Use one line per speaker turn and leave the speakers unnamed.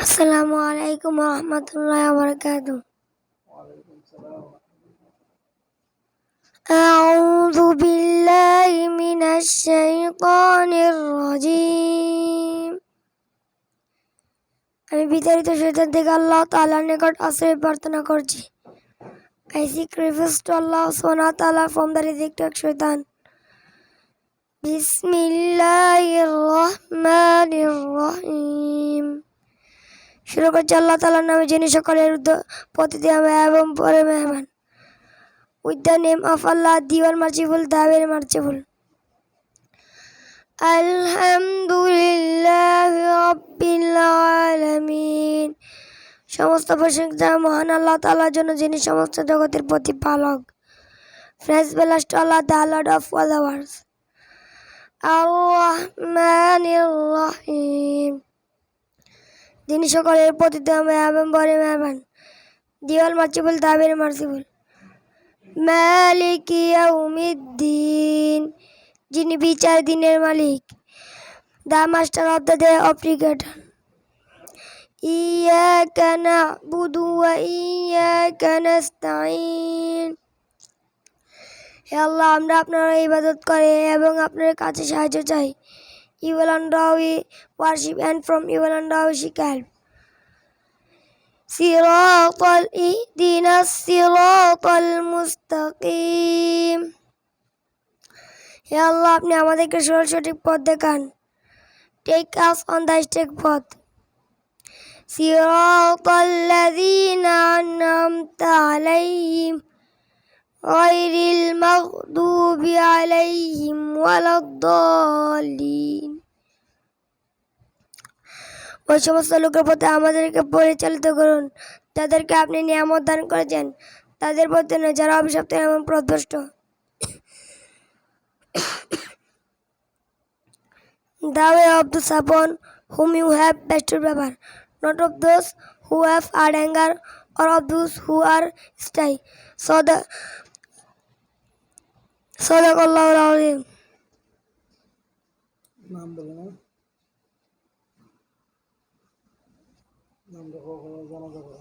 আসসালামু আলাইকুম ওয়া রাহমাতুল্লাহি ওয়া বারাকাতুহু। আউযু বিল্লাহি মিনাশ শাইতানির রাজীম। আমি বিতাড়িত শয়তান থেকে আল্লাহ তাআলার নিকট আশ্রয় প্রার্থনা করছি। I seek refuge to Allah subhanahu wa ta'ala from the rejected shaitan. বিসমিল্লাহির রহমানির রহিম। শুরু করছি আল্লাহ তাআলার নামে, যিনি সকলের প্রতিতে এবং পরে মেহমান। With the name of Allah, the all merciful, the very merciful. আলহামদুলিল্লাহি রাব্বিল আলামিন। সমস্ত প্রশংসা মহান আল্লাহ তাআলার জন্য, যিনি সমস্ত জগতের প্রতিপালক। Praise belongs to Allah, the Lord of all the worlds. আর-রহমানির রহিম। যিনি সকলের প্রতিতে এবং বড় Meherban. The all merciful, the very merciful. মালিক ইয়াউমিদ্দিন। যিনি বিচার দিনের মালিক। The master of the day of creation. ইয়াকা না'বুদু ওয়া ইয়াকা নাস্তাঈন। হে আল্লাহ, আমরা আপনার ইবাদত করে এবং আপনার কাছে সাহায্য চাই। You alone we worship, and from you alone we seek help. সিরাতাল ইহদিনাস সিরাতাল মুস্তাকিম। হে আল্লাহ, আপনি আমাদেরকে সঠিক পথ দেখান। Take us on the straight path. সিরাতাল্লাযীনা আন'আমতা আলাইহিম গায়রিল মাগদুবি আলাইহিম ওয়ালাদ-দাল্লিন। ওই সমস্ত লোকের প্রতি আমাদেরকে পরিচালিত করুন, যাদেরকে আপনি নিয়ামত দান করেছেন, তাদের প্রতি নয় যারা অভিশপ্ত এবং পথভ্রষ্ট। The way of those upon whom you have bestowed favor, not of those who have hard anger or of those who are shy. Sadaqallahul Azim.
নাম বলে না, নাম দেখো জানা যাবে।